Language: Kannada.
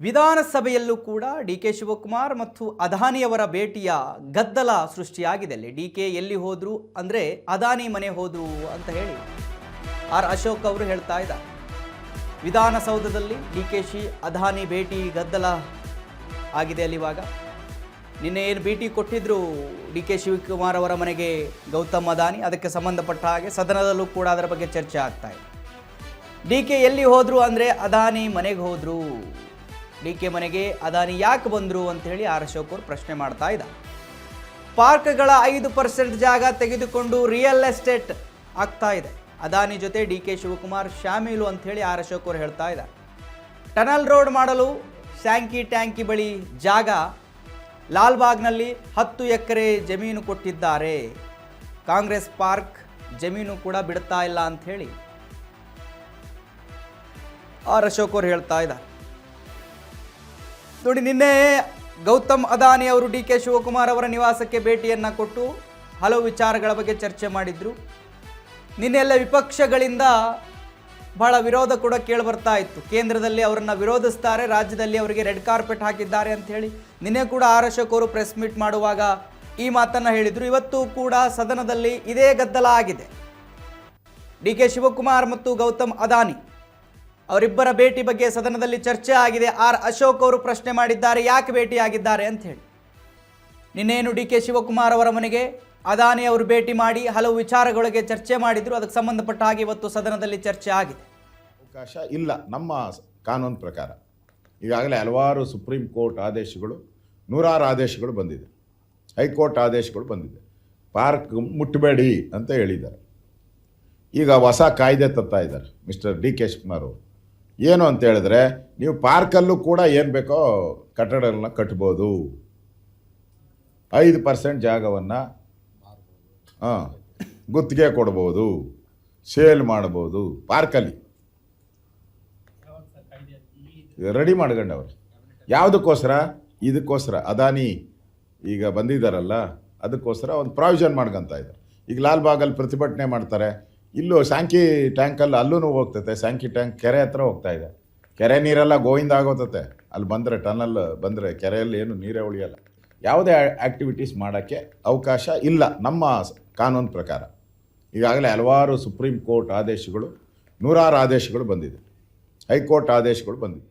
ವಿಧಾನಸಭೆಯಲ್ಲೂ ಕೂಡ ಡಿ.ಕೆ. ಶಿವಕುಮಾರ್ ಮತ್ತು ಅದಾನಿಯವರ ಭೇಟಿಯ ಗದ್ದಲ ಸೃಷ್ಟಿಯಾಗಿದೆ. ಅಲ್ಲಿ ಡಿ.ಕೆ. ಎಲ್ಲಿ ಹೋದ್ರು ಅಂದರೆ ಅದಾನಿ ಮನೆ ಹೋದ್ರು ಅಂತ ಹೇಳಿ ಆರ್ ಅಶೋಕ್ ಅವರು ಹೇಳ್ತಾ ಇದ್ದಾರೆ. ವಿಧಾನಸೌಧದಲ್ಲಿ ಡಿ.ಕೆ.ಶಿ ಅದಾನಿ ಭೇಟಿ ಗದ್ದಲ ಆಗಿದೆ. ಅಲ್ಲಿ ಇವಾಗ ನಿನ್ನೆ ಏನು ಭೇಟಿ ಕೊಟ್ಟಿದ್ರು ಡಿ.ಕೆ. ಶಿವಕುಮಾರ್ ಅವರ ಮನೆಗೆ ಗೌತಮ್ ಅದಾನಿ, ಅದಕ್ಕೆ ಸಂಬಂಧಪಟ್ಟ ಹಾಗೆ ಸದನದಲ್ಲೂ ಕೂಡ ಅದರ ಬಗ್ಗೆ ಚರ್ಚೆ ಆಗ್ತಾ ಇದೆ. ಡಿ.ಕೆ. ಎಲ್ಲಿ ಹೋದ್ರು ಅಂದರೆ ಅದಾನಿ ಮನೆಗೆ ಹೋದ್ರು. ಡಿ.ಕೆ. ಮನೆಗೆ ಅದಾನಿ ಯಾಕೆ ಬಂದರು ಅಂತ ಹೇಳಿ ಆರ್ ಅಶೋಕ್ ಅವರು ಪ್ರಶ್ನೆ ಮಾಡ್ತಾ ಇದ್ದಾರೆ. ಪಾರ್ಕ್ಗಳ 5% ಜಾಗ ತೆಗೆದುಕೊಂಡು ರಿಯಲ್ ಎಸ್ಟೇಟ್ ಆಗ್ತಾ ಇದೆ. ಅದಾನಿ ಜೊತೆ ಡಿ.ಕೆ. ಶಿವಕುಮಾರ್ ಶಾಮೀಲು ಅಂತ ಹೇಳಿ ಆರ್ ಅಶೋಕ್ ಅವರು ಹೇಳ್ತಾ ಇದ್ದಾರೆ. ಟನಲ್ ರೋಡ್ ಮಾಡಲು ಸ್ಯಾಂಕಿ ಟ್ಯಾಂಕಿ ಬಳಿ ಜಾಗ, ಲಾಲ್ಬಾಗ್ನಲ್ಲಿ 10 ಎಕರೆ ಜಮೀನು ಕೊಟ್ಟಿದ್ದಾರೆ. ಕಾಂಗ್ರೆಸ್ ಪಾರ್ಕ್ ಜಮೀನು ಕೂಡ ಬಿಡ್ತಾ ಇಲ್ಲ ಅಂತ ಹೇಳಿ ಆರ್ ಅಶೋಕ್ ಅವರು ಹೇಳ್ತಾ ಇದ್ದಾರೆ. ನೋಡಿ, ನಿನ್ನೆ ಗೌತಮ್ ಅದಾನಿ ಅವರು ಡಿ.ಕೆ. ಶಿವಕುಮಾರ್ ಅವರ ನಿವಾಸಕ್ಕೆ ಭೇಟಿಯನ್ನು ಕೊಟ್ಟು ಹಲವು ವಿಚಾರಗಳ ಬಗ್ಗೆ ಚರ್ಚೆ ಮಾಡಿದರು. ನಿನ್ನೆ ಎಲ್ಲ ವಿಪಕ್ಷಗಳಿಂದ ಬಹಳ ವಿರೋಧ ಕೂಡ ಕೇಳಿಬರ್ತಾ ಇತ್ತು. ಕೇಂದ್ರದಲ್ಲಿ ಅವರನ್ನು ವಿರೋಧಿಸ್ತಾರೆ, ರಾಜ್ಯದಲ್ಲಿ ಅವರಿಗೆ ರೆಡ್ ಕಾರ್ಪೆಟ್ ಹಾಕಿದ್ದಾರೆ ಅಂತ ಹೇಳಿ ನಿನ್ನೆ ಕೂಡ ಆರ್ ಅಶೋಕ್ ಅವರು ಪ್ರೆಸ್ ಮೀಟ್ ಮಾಡುವಾಗ ಈ ಮಾತನ್ನು ಹೇಳಿದರು. ಇವತ್ತು ಕೂಡ ಸದನದಲ್ಲಿ ಇದೇ ಗದ್ದಲ ಆಗಿದೆ. ಡಿ.ಕೆ. ಶಿವಕುಮಾರ್ ಮತ್ತು ಗೌತಮ್ ಅದಾನಿ ಅವರಿಬ್ಬರ ಭೇಟಿ ಬಗ್ಗೆ ಸದನದಲ್ಲಿ ಚರ್ಚೆ ಆಗಿದೆ. ಆರ್ ಅಶೋಕ್ ಅವರು ಪ್ರಶ್ನೆ ಮಾಡಿದ್ದಾರೆ, ಯಾಕೆ ಭೇಟಿಯಾಗಿದ್ದಾರೆ ಅಂತ ಹೇಳಿ. ನಿನ್ನೇನು ಡಿ.ಕೆ. ಶಿವಕುಮಾರ್ ಅವರ ಮನೆಗೆ ಅದಾನಿ ಅವರು ಭೇಟಿ ಮಾಡಿ ಹಲವು ವಿಚಾರಗಳಿಗೆ ಚರ್ಚೆ ಮಾಡಿದ್ರು. ಅದಕ್ಕೆ ಸಂಬಂಧಪಟ್ಟ ಹಾಗೆ ಇವತ್ತು ಸದನದಲ್ಲಿ ಚರ್ಚೆ ಆಗಿದೆ. ಅವಕಾಶ ಇಲ್ಲ ನಮ್ಮ ಕಾನೂನು ಪ್ರಕಾರ. ಈಗಾಗಲೇ ಹಲವಾರು ಸುಪ್ರೀಂ ಕೋರ್ಟ್ ಆದೇಶಗಳು, ನೂರಾರು ಆದೇಶಗಳು ಬಂದಿದೆ, ಹೈಕೋರ್ಟ್ ಆದೇಶಗಳು ಬಂದಿದೆ. ಪಾರ್ಕ್ ಮುಟ್ಟಬೇಡಿ ಅಂತ ಹೇಳಿದ್ದಾರೆ. ಈಗ ಹೊಸ ಕಾಯ್ದೆ ತರ್ತಾ ಇದ್ದಾರೆ ಮಿಸ್ಟರ್ ಡಿ.ಕೆ. ಶಿವಕುಮಾರ್ ಅವರು. ಏನು ಅಂತ ಹೇಳಿದ್ರೆ, ನೀವು ಪಾರ್ಕಲ್ಲೂ ಕೂಡ ಏನು ಬೇಕೋ ಕಟ್ಟಡಗಳನ್ನ ಕಟ್ಬೋದು. 5% ಜಾಗವನ್ನು ಗುತ್ತಿಗೆ ಕೊಡ್ಬೋದು, ಸೇಲ್ ಮಾಡ್ಬೋದು ಪಾರ್ಕಲ್ಲಿ. ರೆಡಿ ಮಾಡ್ಕೊಂಡವ್ರು. ಯಾವುದಕ್ಕೋಸ್ಕರ? ಇದಕ್ಕೋಸ್ಕರ ಅದಾನಿ ಈಗ ಬಂದಿದ್ದಾರಲ್ಲ, ಅದಕ್ಕೋಸ್ಕರ ಒಂದು ಪ್ರಾವಿಷನ್ ಮಾಡ್ಕೊತ ಇದ್ದಾರೆ. ಈಗ ಲಾಲ್ಬಾಗಲ್ಲಿ ಪ್ರತಿಭಟನೆ ಮಾಡ್ತಾರೆ, ಇಲ್ಲೂ ಸ್ಯಾಂಕಿ ಟ್ಯಾಂಕಲ್ಲಿ ಅಲ್ಲೂ ಹೋಗ್ತೈತೆ. ಸ್ಯಾಂಕಿ ಟ್ಯಾಂಕ್ ಕೆರೆ ಹತ್ರ ಹೋಗ್ತಾ ಇದೆ. ಕೆರೆ ನೀರೆಲ್ಲ ಗೋವಿಂದ ಆಗೋತತೆ. ಅಲ್ಲಿ ಬಂದರೆ ಟನಲ್ ಬಂದರೆ ಕೆರೆಯಲ್ಲಿ ಏನು ನೀರೇ ಉಳಿಯಲ್ಲ. ಯಾವುದೇ ಆ್ಯಕ್ಟಿವಿಟೀಸ್ ಮಾಡೋಕ್ಕೆ ಅವಕಾಶ ಇಲ್ಲ ನಮ್ಮ ಕಾನೂನು ಪ್ರಕಾರ. ಈಗಾಗಲೇ ಹಲವಾರು ಸುಪ್ರೀಂ ಕೋರ್ಟ್ ಆದೇಶಗಳು, ನೂರಾರು ಆದೇಶಗಳು ಬಂದಿದೆ, ಹೈಕೋರ್ಟ್ ಆದೇಶಗಳು ಬಂದಿದೆ.